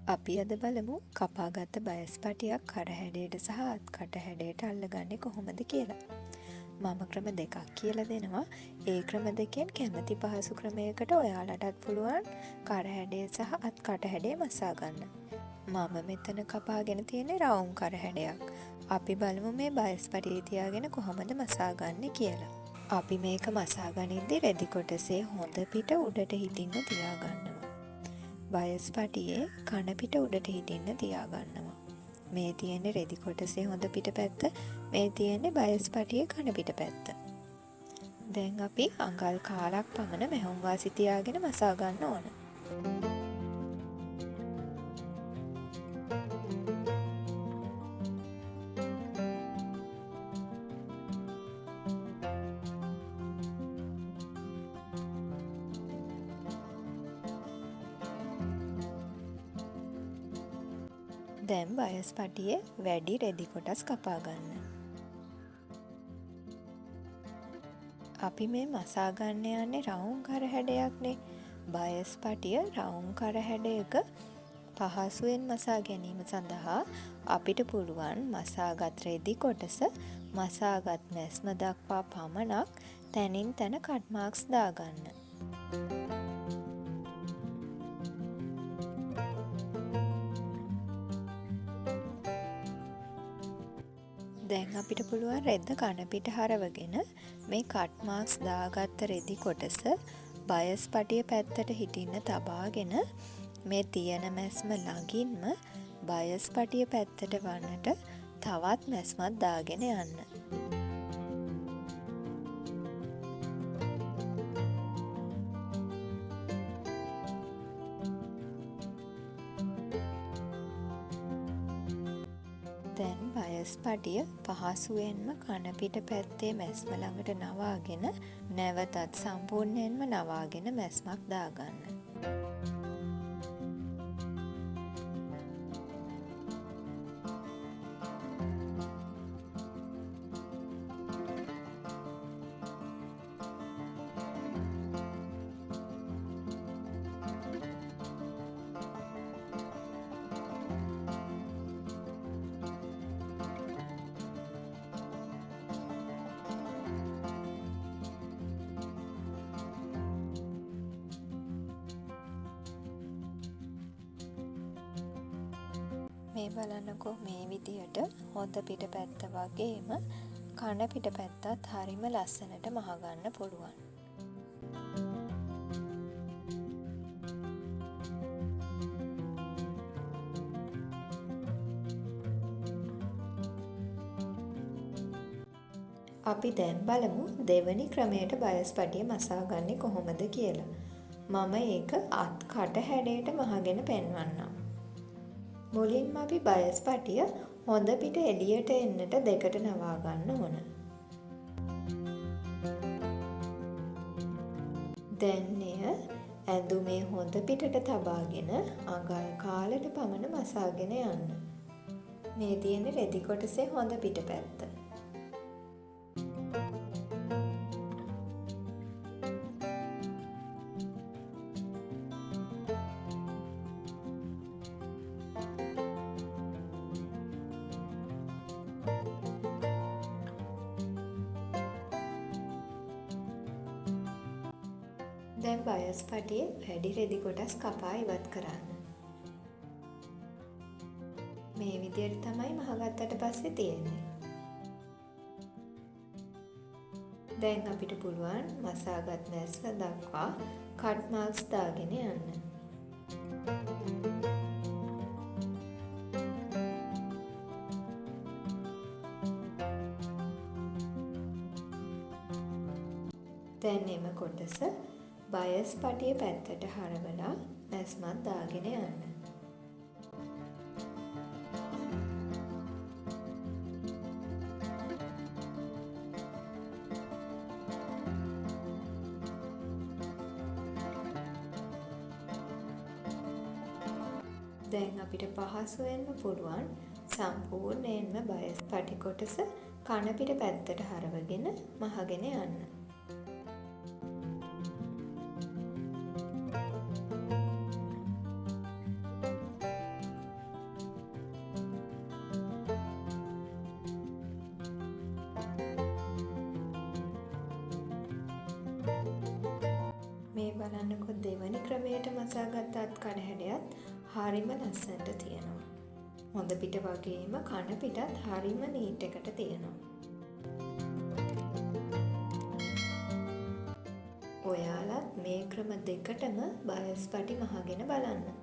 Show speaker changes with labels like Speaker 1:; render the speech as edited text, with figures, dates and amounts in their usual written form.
Speaker 1: අපි අද බලමු කපාගත්ත බයස් පටියක් කටහැඩයට සහ අත් කටහැඩයට අල්ලගන්නේ කොහොමද කියලා. මම ක්‍රම දෙකක් කියලා දෙනවා. ඒ ක්‍රම දෙකෙන් කැමති පහසු ක්‍රමයකට ඔයාලටත් පුළුවන් කරහැඩය සහ අත් කටහැඩය මසා ගන්න. මම මෙතන කපාගෙන තියෙන්නේ රවුම් කරහැඩයක්. අපි බලමු මේ බයස් පටියේ තියාගෙන කොහොමද මසා ගන්නේ කියලා. අපි මේක මසා ගනිද්දි රෙදි කොටසේ හොඳ පිට උඩට හිටින්න තියාගන්නවා. බයස් පටියේ කන පිට උඩට හිටින්න තියාගන්නවා. මේ තියෙන්නේ රෙදි කොටසේ හොඳ පිට පැත්ත, මේ තියෙන්නේ බයස් පටියේ කන පිට පැත්ත. දැන් අපි අඟල් කාලක් පමණ මෙහෙයුම් වාසි තියාගෙන මසා ගන්න ඕන. දැන් බයස් පටියේ වැඩි රෙදි කොටස් කපා ගන්න. අපි මේ මසා ගන්න යන්නේ රවුම් කරහැඩයක්නේ. බයස් පටිය රවුම් කරහැඩයක පහසුවෙන් මසා ගැනීම සඳහා අපිට පුළුවන් මසාගත් රෙදි කොටස මසාගත් මැස්ම දක්වා පමණක් තැනින් තැන කට් මාක්ස් දාගන්න. දැන් අපිට පුළුවන් රෙද්ද කන පිට හරවගෙන මේ කට් මාක්ස් දාගත්ත රෙදි කොටස බයස් පටිය පැත්තට හිටින්න තබාගෙන මේ තියෙන මැස්ම ළඟින්ම බයස් පටිය පැත්තට වන්නට තවත් මැස්මක් දාගෙන යන්න. දැන් බයස් පටිය පහසුවෙන්ම කන පිට පැත්තේ මැස්ම ළඟට නවාගෙන නැවතත් සම්පූර්ණයෙන්ම නවාගෙන මැස්මක් දාගන්න. මේ බලන්නකෝ මේ විදියට හොඳ පිට පැත්ත වගේම කන පිට පැත්තත් හරිම ලස්සනට මහගන්න පුළුවන්. අපි දැන් බලමු දෙවැනි ක්‍රමයට බයස් පටිය මසා ගන්නේ කොහොමද කියලා. මම ඒක අත් කට හැඩයට මහගෙන පෙන්වන්නම්. මුලින්ම අපි බයස් පටිය හොඳ පිට එළියට එන්නට දෙකට නවා ගන්න ඕන. දැන් එය ඇඳුමේ හොඳ පිටට තබාගෙන අඟල් කාලට පමණ මසාගෙන යන්න. මේ තියෙන රෙදි කොටසේ හොඳ පිට පැත්ත. දැන් බයස් පටියේ වැඩි රෙදි කොටස් කපා ඉවත් කරන්න. මේ විදිහට තමයි මහගත්තට පස්සේ තියෙන්නේ. දැන් අපිට පුළුවන් මසාගත් මැස්ම දක්වා කට් මාක්ස් දාගෙන යන්න. දැන් එම කොටස බයස් පටිය පැත්තට හරවලා මැස්මත් දාගෙන යන්න. දැන් අපිට පහසුවෙන්ම පුළුවන් සම්පූර්ණයෙන්ම බයස් පටි කොටස කන පිට පැත්තට හරවගෙන මහගෙන යන්න. බලන්නකො දෙවැනි ක්‍රමයට මසාගත්ත අත් කටහැඩයත් හරිම ලස්සනට තියෙනවා. හොඳ පිට වගේම කන පිටත් හරිම නීට් එකට තියෙනවා. ඔයාලත් මේ ක්‍රම දෙකටම බයස් පටි මහගෙන බලන්න.